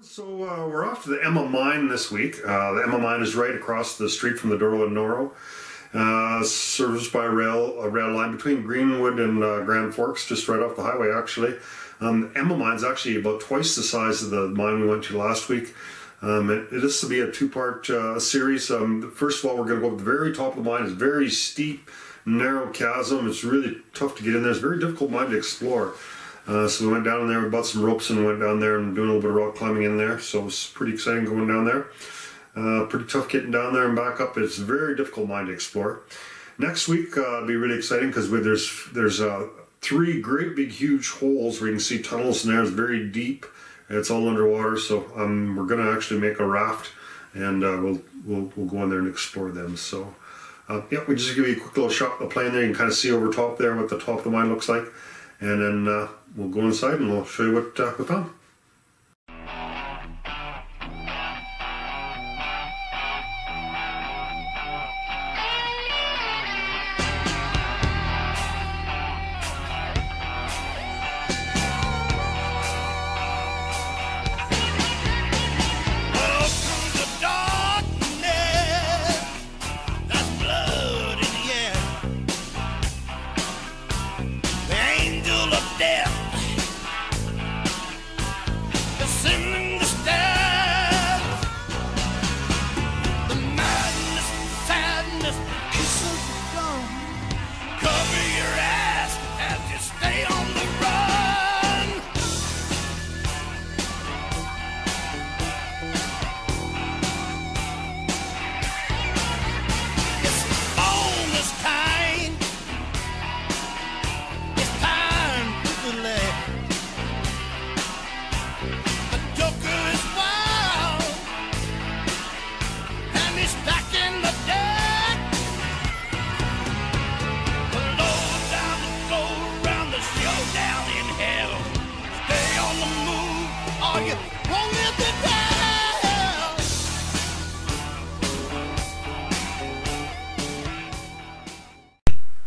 So we're off to the Emma Mine this week. The Emma Mine is right across the street from the Dorlo and Noro. Serviced by a rail line between Greenwood and Grand Forks, just right off the highway actually. Emma Mine's actually about twice the size of the mine we went to last week. It is to be a two-part series. First of all, we're going to go up to the very top of the mine. It's a very steep, narrow chasm. It's really tough to get in there. It's a very difficult mine to explore. So we went down there, we bought some ropes and went down there and doing a little bit of rock climbing in there. So it was pretty exciting going down there. Pretty tough getting down there and back up. It's a very difficult mine to explore. Next week it'll be really exciting because there's three great big huge holes where you can see tunnels in there. It's very deep. It's all underwater. So we're going to actually make a raft and we'll go in there and explore them. So yeah, we just give you a quick little shot of the plane there. You can kind of see over top there what the top of the mine looks like. And then we'll go inside and we'll show you what we found.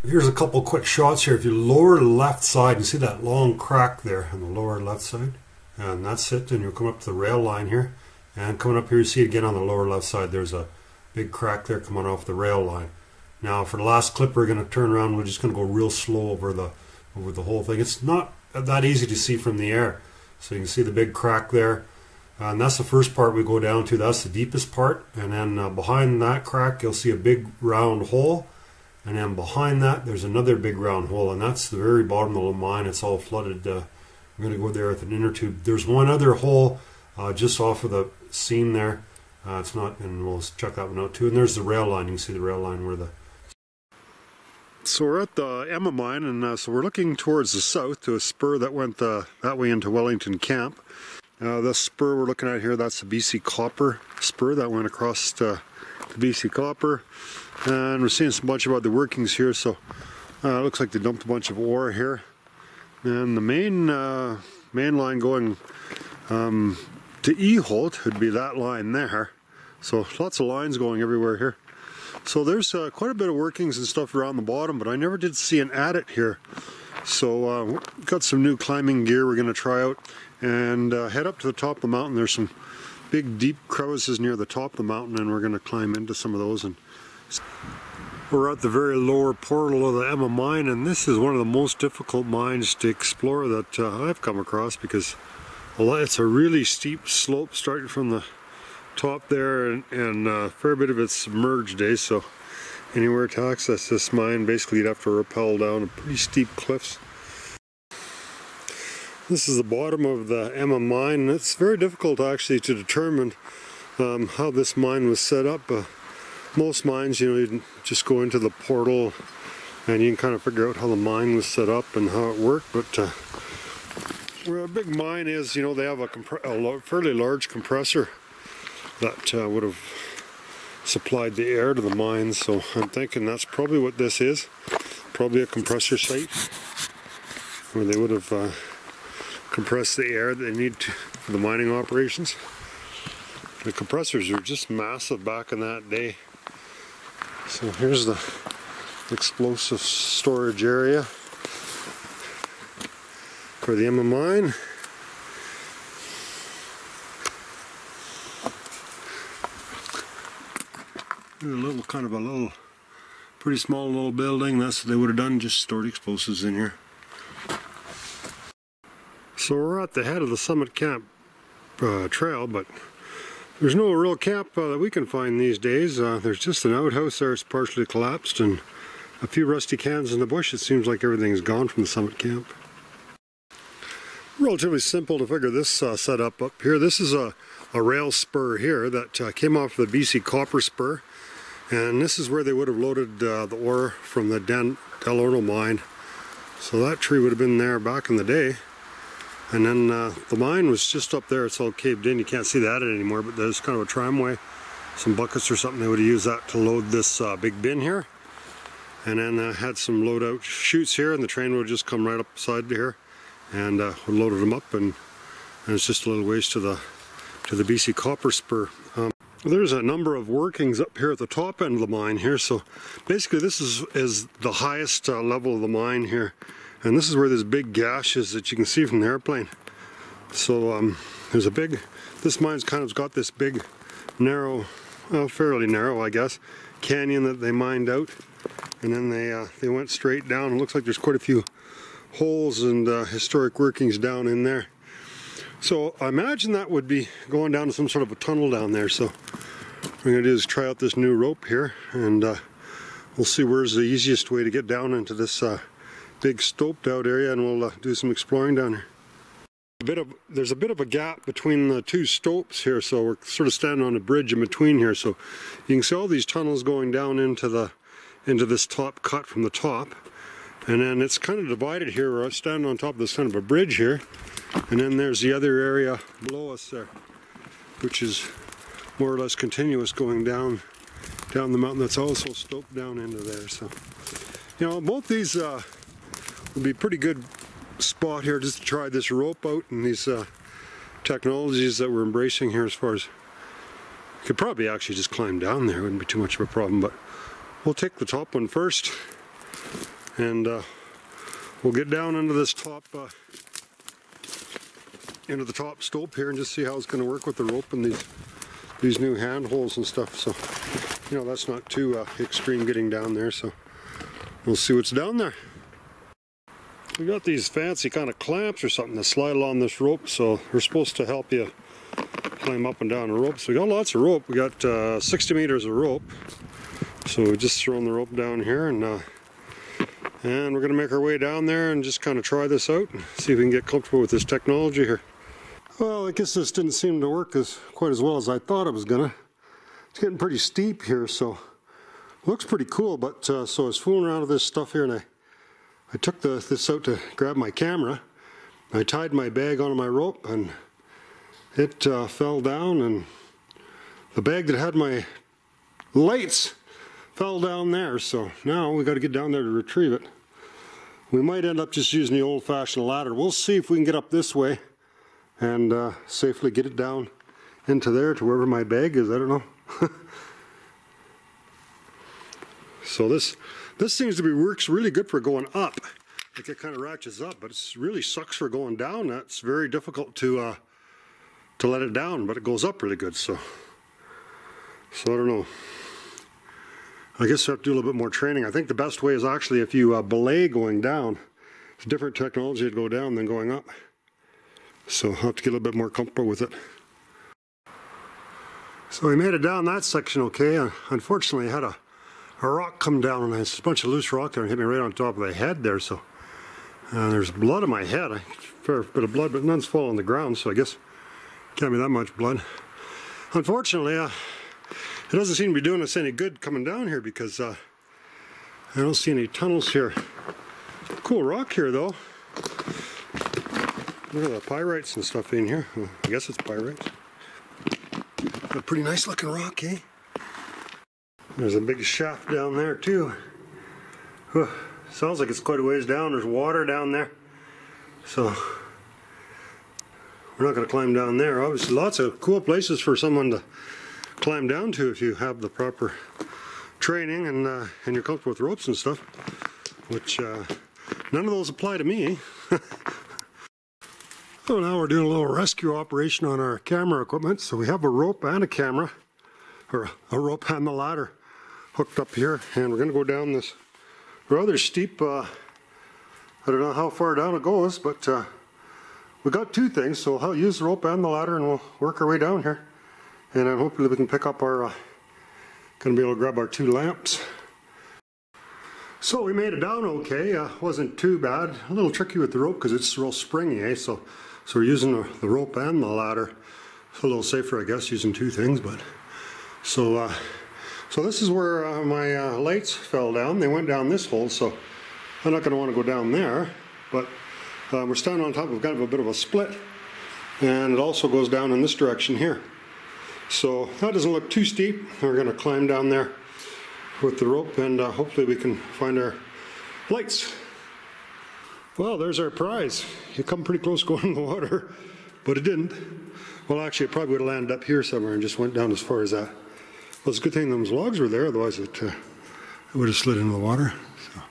Here's a couple quick shots here. If you lower the left side, you see that long crack there on the lower left side, and that's it. And you'll come up to the rail line here, and coming up here you see it again on the lower left side. There's a big crack there coming off the rail line. Now for the last clip we're going to turn around. We're just going to go real slow over the whole thing. It's not that easy to see from the air. So you can see the big crack there, and that's the first part we go down to. That's the deepest part, and then behind that crack you'll see a big round hole. And then behind that, there's another big round hole, and that's the very bottom of the mine. It's all flooded. I'm going to go there with an inner tube. There's one other hole just off of the seam there. It's not, and we'll check that one out too. And there's the rail line. You can see the rail line where the. So we're at the Emma Mine, and so we're looking towards the south to a spur that went that way into Wellington Camp. This spur we're looking at here, that's the BC Copper spur that went across the BC Copper. And we're seeing a bunch about the workings here, so it looks like they dumped a bunch of ore here. And the main line going to E-Holt would be that line there. So lots of lines going everywhere here. So there's quite a bit of workings and stuff around the bottom, but I never did see an adit here. So we've got some new climbing gear we're going to try out and head up to the top of the mountain. There's some big deep crevices near the top of the mountain, and we're going to climb into some of those. And we're at the very lower portal of the Emma Mine, and this is one of the most difficult mines to explore that I've come across, because it's a really steep slope starting from the top there, and a fair bit of it's submerged, so anywhere to access this mine basically you'd have to rappel down pretty steep cliffs. This is the bottom of the Emma Mine, and it's very difficult actually to determine how this mine was set up. Most mines, you just go into the portal and you can kind of figure out how the mine was set up and how it worked. But where a big mine is, they have a fairly large compressor that would have supplied the air to the mine. So I'm thinking that's probably what this is. Probably a compressor site where they would have compressed the air that they need for the mining operations. The compressors are just massive back in that day. So here's the explosive storage area for the Emma Mine. Kind of a little, pretty small little building. That's what they would have done, just stored explosives in here. So we're at the head of the Summit Camp trail, but there's no real camp that we can find these days. There's just an outhouse there, it's partially collapsed, and a few rusty cans in the bush. It seems like everything's gone from the Summit Camp. Relatively simple to figure this setup up here. This is a rail spur here that came off the BC Copper Spur, and this is where they would have loaded the ore from the Del Orno mine. So that tree would have been there back in the day. And then the mine was just up there. It's all caved in. You can't see that anymore, but there's kind of a tramway, some buckets or something. They would have used that to load this big bin here. And then had some load out chutes here, and the train would just come right up beside here and we loaded them up, and it's just a little ways to the BC Copper Spur. There's a number of workings up here at the top end of the mine here. So basically this is the highest level of the mine here. And this is where this big gash is that you can see from the airplane. So there's a big, this mine's kind of got this big narrow, well, fairly narrow I guess, canyon that they mined out. And then they went straight down. It looks like there's quite a few holes and historic workings down in there. So I imagine that would be going down to some sort of a tunnel down there. So what we're going to do is try out this new rope here, and we'll see where's the easiest way to get down into this big stoped out area, and we'll do some exploring down here. There's a bit of a gap between the two stopes here, so we're sort of standing on a bridge in between here. So you can see all these tunnels going down into this top cut from the top. And then it's kind of divided here. We're standing on top of this kind of a bridge here. And then there's the other area below us there, which is more or less continuous going down the mountain. That's also stoped down into there. So, you know, both these would be a pretty good spot here just to try this rope out and these technologies that we're embracing here. As far as, you could probably actually just climb down there. It wouldn't be too much of a problem, but we'll take the top one first. And we'll get down into this top, into the top stope here, and just see how it's going to work with the rope and these new handholds and stuff. So, you know, that's not too extreme getting down there. So we'll see what's down there. We got these fancy kind of clamps or something that slide along this rope. So they're supposed to help you climb up and down the rope. So we got lots of rope. We got 60 meters of rope. So we're just throwing the rope down here, and we're going to make our way down there and just kind of try this out and see if we can get comfortable with this technology here. Well, I guess this didn't seem to work quite as well as I thought it was gonna. It's getting pretty steep here, so it looks pretty cool. But so I was fooling around with this stuff here, and I took this out to grab my camera. I tied my bag onto my rope, and it fell down, and the bag that had my lights fell down there. So now we got to get down there to retrieve it. We might end up just using the old-fashioned ladder. We'll see if we can get up this way and safely get it down into there to wherever my bag is. I don't know. So this seems to be works really good for going up. Like it kind of ratchets up, but it really sucks for going down. That's very difficult to let it down, but it goes up really good. So I don't know. I guess I have to do a little bit more training. I think the best way is actually if you belay going down. It's a different technology to go down than going up. So I'll have to get a little bit more comfortable with it. So we made it down that section okay. Unfortunately, I had a rock come down, and there's a bunch of loose rock there and hit me right on top of the head there. So there's blood on my head. A fair bit of blood, but none's fallen on the ground, so I guess can't be that much blood. Unfortunately, it doesn't seem to be doing us any good coming down here, because I don't see any tunnels here. Cool rock here though. Look at the pyrites and stuff in here. Well, I guess it's pyrites. A pretty nice looking rock, eh? There's a big shaft down there too. Sounds like it's quite a ways down. There's water down there. So we're not going to climb down there. Obviously lots of cool places for someone to climb down to if you have the proper training and you're comfortable with ropes and stuff, which none of those apply to me. So now we're doing a little rescue operation on our camera equipment. So we have a rope and a camera, or a rope and the ladder hooked up here, and we're going to go down this rather steep, I don't know how far down it goes, but we got two things, so I'll use the rope and the ladder and we'll work our way down here. And then hopefully we can pick up our, gonna be able to grab our 2 lamps. So we made it down okay, wasn't too bad. A little tricky with the rope because it's real springy, eh? So we're using the rope and the ladder. It's a little safer, I guess, using 2 things, but. So this is where my lights fell down. They went down this hole, so I'm not gonna wanna go down there, but we're standing on top of kind of a bit of a split, and it also goes down in this direction here. So that doesn't look too steep. We're going to climb down there with the rope, and hopefully we can find our lights. Well, there's our prize. You come pretty close going in the water, but it didn't. Well, actually, it probably would have landed up here somewhere and just went down as far as that. Well, it's a good thing those logs were there, otherwise it would have slid into the water. So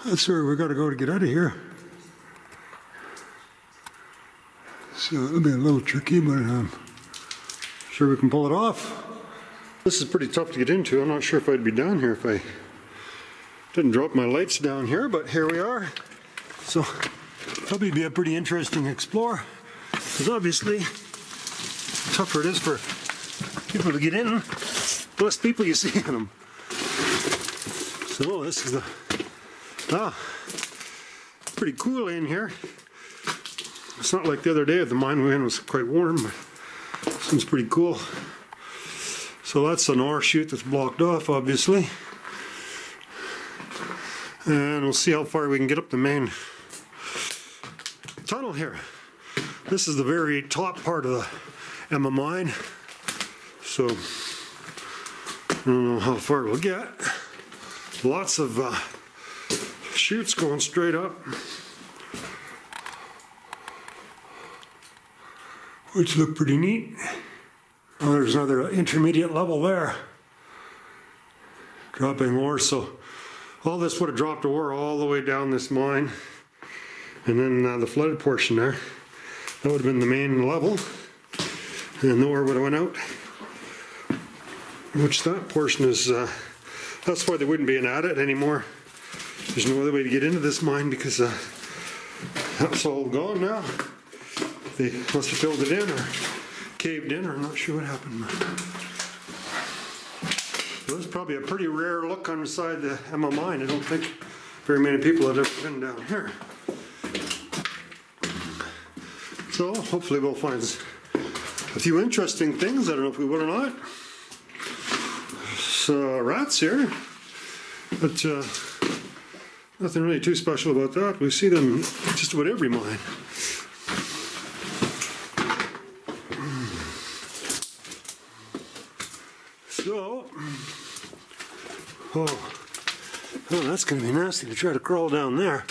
that's where we got to go to get out of here. So it'll be a little tricky, but I'm sure we can pull it off. This is pretty tough to get into. I'm not sure if I'd be down here if I didn't drop my lights down here, but here we are. So probably be a pretty interesting explore, because obviously the tougher it is for people to get in, the less people you see in them. So this is pretty cool in here. It's not like the other day at the mine we went, it was quite warm, but this one's pretty cool. So that's an ore chute that's blocked off, obviously. And we'll see how far we can get up the main tunnel here. This is the very top part of the Emma mine. So I don't know how far we'll get. Lots of chutes going straight up, which look pretty neat. Oh, there's another intermediate level there, dropping ore. So all this would have dropped ore all the way down this mine, and then the flooded portion there, that would have been the main level, and the ore would have went out, which that portion is, that's why they wouldn't be at it anymore. There's no other way to get into this mine because that's all gone now. They must have filled it in or caved in, or I'm not sure what happened. So this is probably a pretty rare look on the side of the Emma mine. I don't think very many people have ever been down here. So hopefully we'll find a few interesting things. I don't know if we will or not. So rats here, but nothing really too special about that. We see them just about every mine. So, oh, that's going to be nasty to try to crawl down there.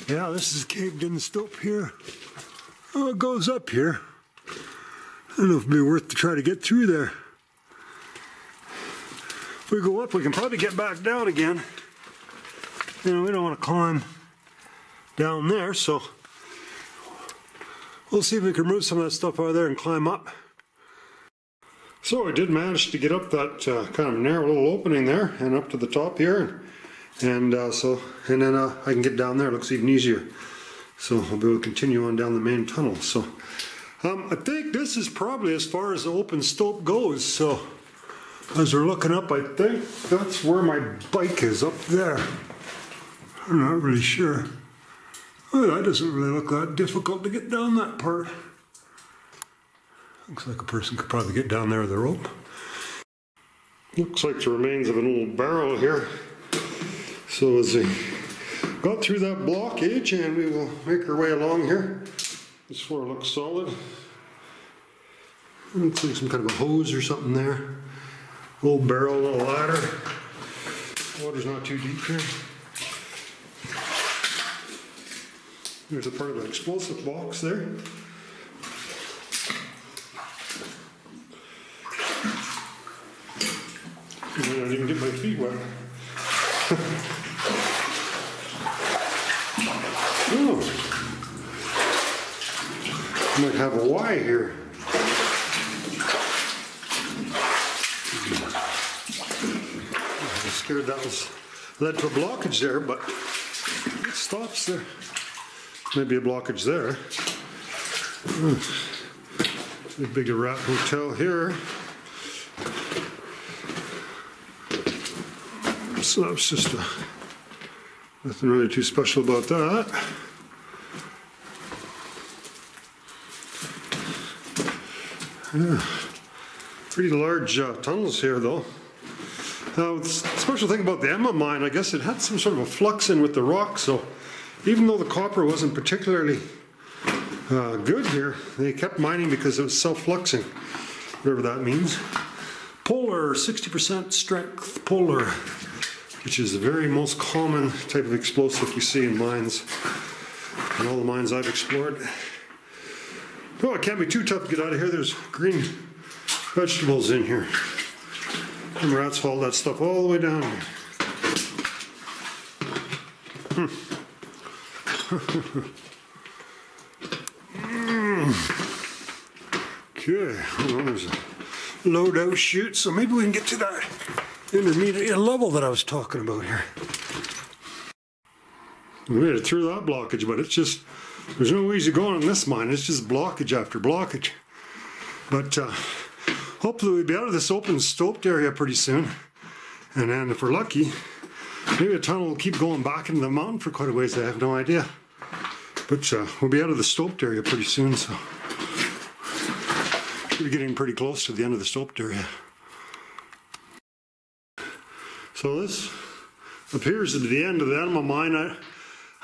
Yeah, this is caved in the slope here. Oh, it goes up here. I don't know if it'd be worth to try to get through there. If we go up, we can probably get back down again. You know, we don't want to climb down there, so we'll see if we can move some of that stuff out of there and climb up. So I did manage to get up that kind of narrow little opening there and up to the top here, and then I can get down there. It looks even easier. So I'll be able to continue on down the main tunnel. So I think this is probably as far as the open stope goes. So as we're looking up, I think that's where my bike is, up there. I'm not really sure. Oh, that doesn't really look that difficult to get down that part. Looks like a person could probably get down there with a rope. Looks like the remains of an old barrel here. So as we got through that blockage, and we will make our way along here. This floor looks solid. Looks like some kind of a hose or something there. Old barrel, little ladder. Water's not too deep here. There's a part of an explosive box there. I didn't even get my feet wet. Oh. Might have a Y here. scared that was led to a blockage there, but it stops there. Maybe a blockage there. A bigger rat hotel here. So that was just nothing really too special about that. Yeah. Pretty large tunnels here though. Now, the special thing about the Emma mine, I guess it had some sort of a flux in with the rock, so even though the copper wasn't particularly good here, they kept mining because it was self-fluxing, whatever that means. Polar, 60% strength polar, which is the very most common type of explosive you see in mines, in all the mines I've explored. Oh, it can't be too tough to get out of here. There's green vegetables in here. And rats haul that stuff all the way down here. Okay, well, there's a loadout chute, so maybe we can get to that intermediate level that I was talking about here. We made it through that blockage, but it's just, there's no easy going on this mine. It's just blockage after blockage. But hopefully we'll be out of this open stoped area pretty soon. And then if we're lucky, maybe the tunnel will keep going back into the mountain for quite a ways. I have no idea. But we'll be out of the stoped area pretty soon, so we're getting pretty close to the end of the stoped area. So this appears to be the end of the Enema mine.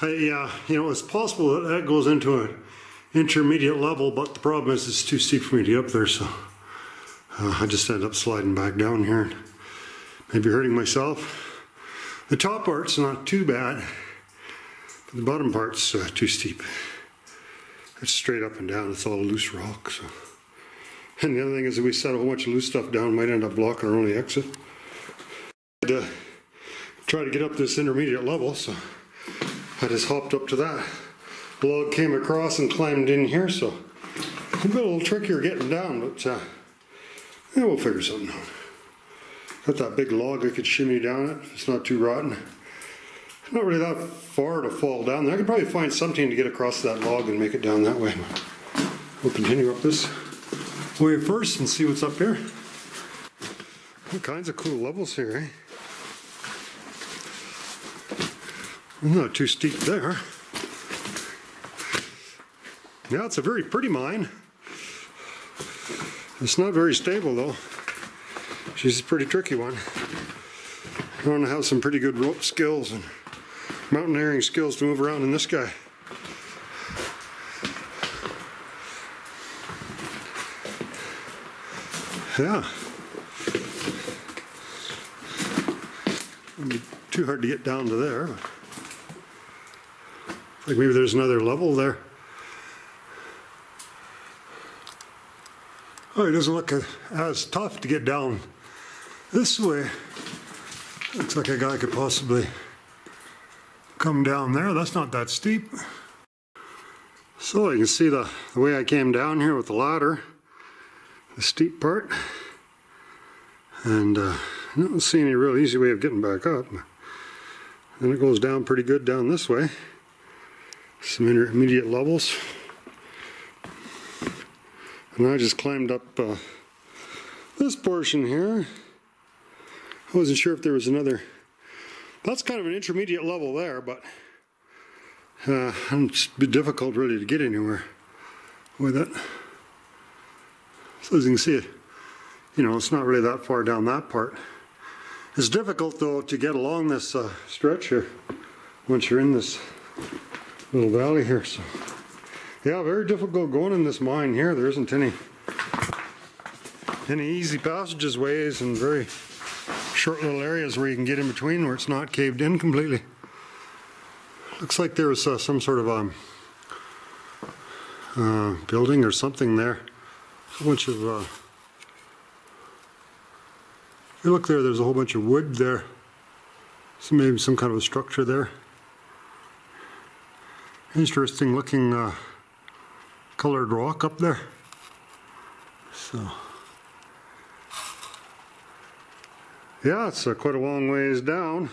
You know, it's possible that that goes into an intermediate level, but the problem is it's too steep for me to get up there, so I just end up sliding back down here and maybe hurting myself. The top part's not too bad, but the bottom part's too steep. It's straight up and down, it's all loose rock. So. And the other thing is that we set a whole bunch of loose stuff down, might end up blocking our only exit. I'd try to get up this intermediate level, so I just hopped up to that. The log came across and climbed in here, so it's a little trickier getting down, but yeah, we'll figure something out. Got that big log I could shimmy down it if it's not too rotten. It's not really that far to fall down there. I could probably find something to get across that log and make it down that way. We'll continue up this way first and see what's up here. All kinds of cool levels here, eh? Not too steep there. Yeah, it's a very pretty mine. It's not very stable though. She's a pretty tricky one. You want to have some pretty good rope skills and mountaineering skills to move around in this guy. Yeah. Wouldn't be too hard to get down to there. Like maybe there's another level there. Oh, it doesn't look as tough to get down this way. Looks like a guy could possibly come down there. That's not that steep. So you can see the way I came down here with the ladder, the steep part. And I don't see any real easy way of getting back up. And it goes down pretty good down this way. Some intermediate levels. And I just climbed up this portion here. I wasn't sure if there was another. That's kind of an intermediate level there, but it's a bit difficult really to get anywhere with it. So as you can see, you know, it's not really that far down that part. It's difficult though to get along this stretch here once you're in this little valley here. So yeah, very difficult going in this mine here. There isn't any easy passages ways and very short little areas where you can get in between where it's not caved in completely. Looks like there was some sort of building or something there. A bunch of if you look there, there's a whole bunch of wood there. So maybe some kind of a structure there. Interesting looking colored rock up there. So Yeah, it's quite a long ways down,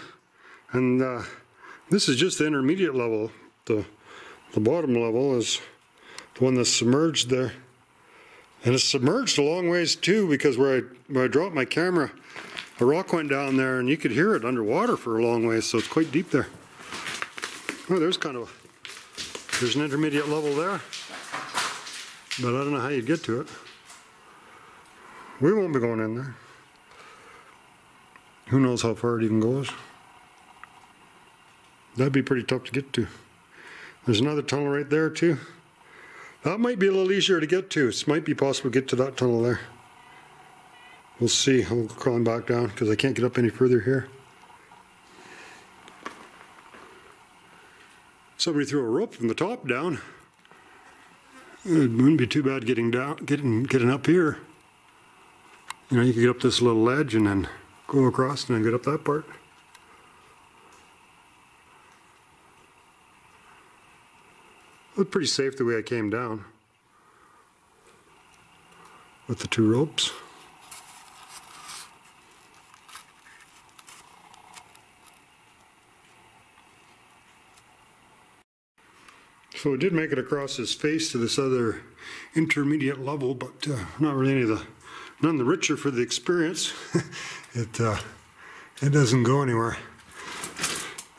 and this is just the intermediate level. The bottom level is the one that's submerged there, and it's submerged a long ways too, because where I dropped my camera, a rock went down there and you could hear it underwater for a long ways, so it's quite deep there. Oh, there's an intermediate level there, but I don't know how you'd get to it. We won't be going in there. Who knows how far it even goes. That'd be pretty tough to get to. There's another tunnel right there too. That might be a little easier to get to. It might be possible to get to that tunnel there. We'll see. I'll go crawling back down because I can't get up any further here. Somebody threw a rope from the top down. It wouldn't be too bad getting up here. You know, you could get up this little ledge and then go across and then get up that part. It was pretty safe the way I came down with the two ropes. So it did make it across his face to this other intermediate level, but not really none the richer for the experience. It doesn't go anywhere.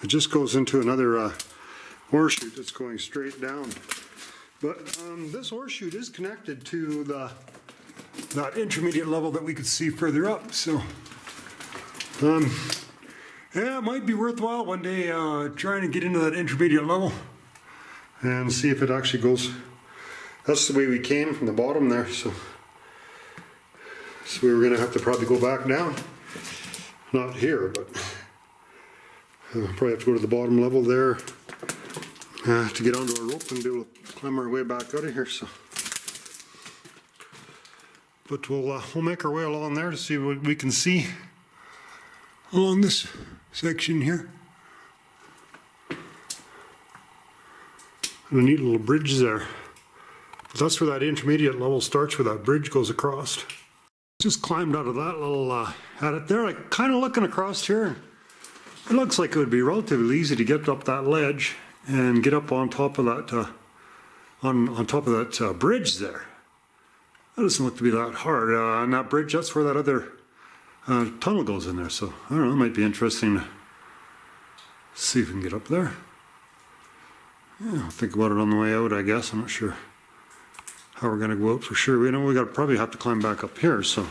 It just goes into another horseshoe that's going straight down. But this horseshoe is connected to that intermediate level that we could see further up. So yeah, it might be worthwhile one day trying to get into that intermediate level and see if it actually goes. That's the way we came from the bottom there, so we were going to have to probably go back down. Not here, but probably have to go to the bottom level there to get onto a rope and be able to climb our way back out of here. So, but we'll make our way along there to see what we can see along this section here. And a neat little bridge there. But that's where that intermediate level starts, where that bridge goes across. Just climbed out of that little adit there. Like kind of looking across here. It looks like it would be relatively easy to get up that ledge and get up on top of that on top of that bridge there. That doesn't look to be that hard. On that bridge, that's where that other tunnel goes in there. So I don't know. It might be interesting to see if we can get up there. Yeah, I'll think about it on the way out, I guess. I'm not sure how we're going to go out for sure. We know we probably have to climb back up here. So,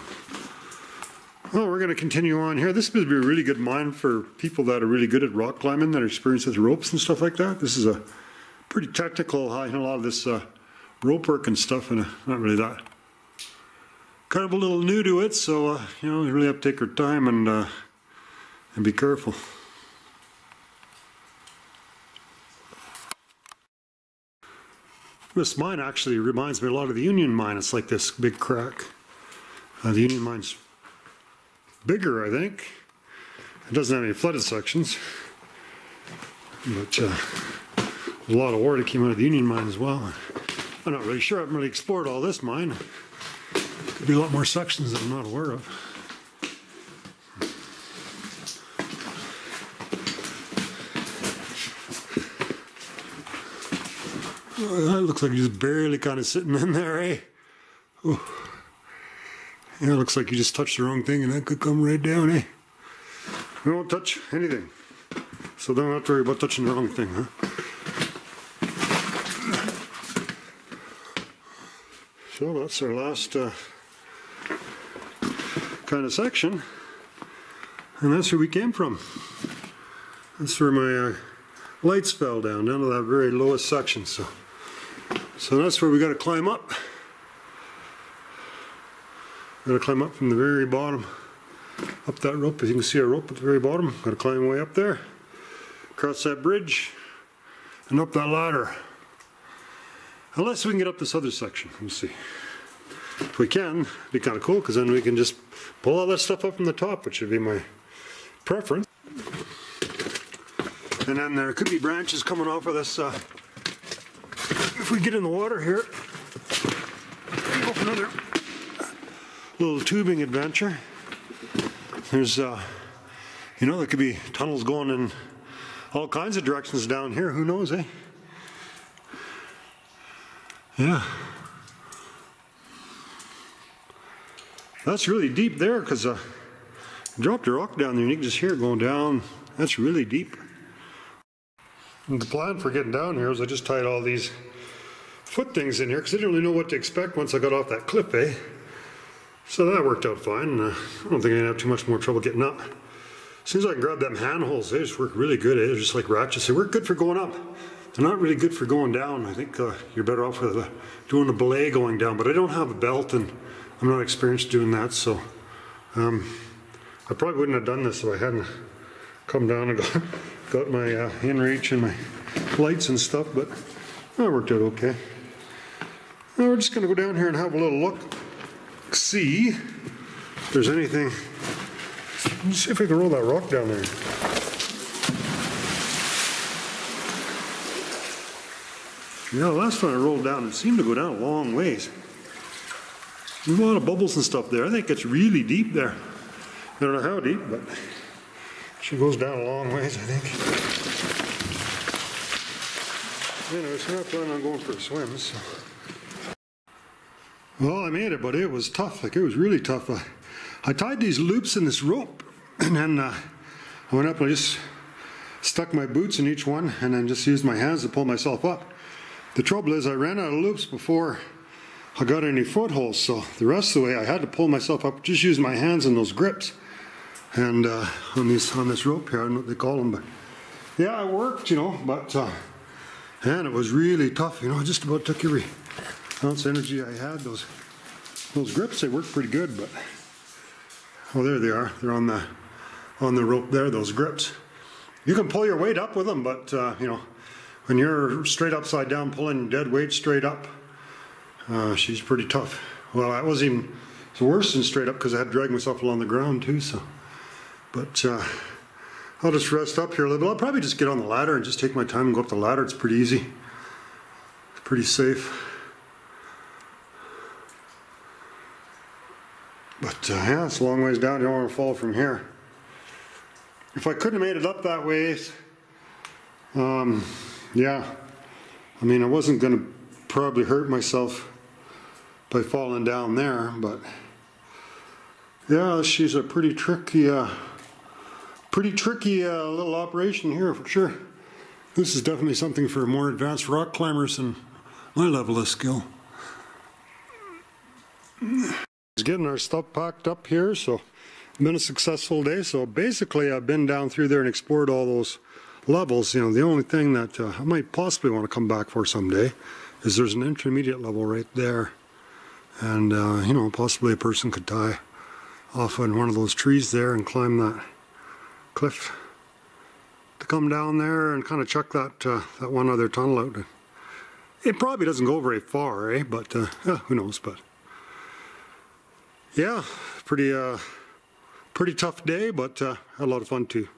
well, we're going to continue on here. This would be a really good mine for people that are really good at rock climbing, that are experienced with ropes and stuff like that. This is a pretty technical, you know, a lot of this rope work and stuff, and not really that. Kind of a little new to it, so you know, you really have to take your time and be careful. This mine actually reminds me a lot of the Union Mine. It's like this big crack. The Union Mine's bigger, I think. It doesn't have any flooded sections. But there's a lot of ore that came out of the Union Mine as well. I'm not really sure. I haven't really explored all this mine. Could be a lot more sections that I'm not aware of. That looks like you're just barely kind of sitting in there, eh? Oh. Yeah, it looks like you just touched the wrong thing and that could come right down, eh? We won't touch anything. So don't have to worry about touching the wrong thing, huh? So that's our last kind of section. And that's where we came from. That's where my lights fell down to that very lowest section. So that's where we got to climb up. Got to climb up from the very bottom, up that rope. As you can see, a rope at the very bottom. Got to climb way up there, across that bridge, and up that ladder. Unless we can get up this other section. We'll see. If we can, it'd be kind of cool, because then we can just pull all that stuff up from the top, which would be my preference. And then there could be branches coming off of this. If we get in the water here, go for another little tubing adventure. there's, you know, there could be tunnels going in all kinds of directions down here. Who knows, eh? Yeah. That's really deep there, because I dropped a rock down there and you can just hear it going down. That's really deep. And the plan for getting down here was I just tied all these foot things in here because I didn't really know what to expect once I got off that cliff, eh? So that worked out fine. I don't think I'm gonna have too much more trouble getting up. As soon as I can grab them handholds, they just work really good, eh? They're just like ratchets. They work good for going up. They're not really good for going down. I think you're better off with doing a belay going down, but I don't have a belt and I'm not experienced doing that, so I probably wouldn't have done this if I hadn't come down and got my inReach and my lights and stuff, but that worked out okay. Now we're just going to go down here and have a little look, see if there's anything. Let's see if we can roll that rock down there. Yeah, the last time I rolled down, it seemed to go down a long ways. There's a lot of bubbles and stuff there. I think it's really deep there. I don't know how deep, but she goes down a long ways, I think. Anyway, so I'm not planning on going for a swim, so. Well, I made it, but it was tough. Like, it was really tough. I tied these loops in this rope, and then I went up and I just stuck my boots in each one, and then just used my hands to pull myself up. The trouble is I ran out of loops before I got any footholds, so the rest of the way I had to pull myself up, just use my hands in those grips. And on this rope here, I don't know what they call them, but yeah, it worked, you know, but and it was really tough, you know. I just about took every ounce of energy I had. Those grips, they worked pretty good, but oh, there they are. They're on the rope there, those grips. You can pull your weight up with them, but you know, when you're straight upside down pulling dead weight straight up, she's pretty tough. Well, that was even worse than straight up because I had to drag myself along the ground too. So, but I'll just rest up here a little bit. I'll probably just get on the ladder and just take my time and go up the ladder. It's pretty easy. It's pretty safe. But yeah, it's a long ways down. You don't want to fall from here. If I couldn't have made it up that way, yeah, I mean, I wasn't going to probably hurt myself by falling down there, but yeah, she's a pretty tricky little operation here for sure. This is definitely something for more advanced rock climbers than my level of skill. Getting our stuff packed up here, so it's been a successful day. So basically I've been down through there and explored all those levels. You know, the only thing that I might possibly want to come back for someday is there's an intermediate level right there, and you know, possibly a person could die off on one of those trees there and climb that cliff to come down there and kind of check that that one other tunnel out. It probably doesn't go very far, eh? But yeah, who knows? But yeah, pretty tough day, but had a lot of fun too.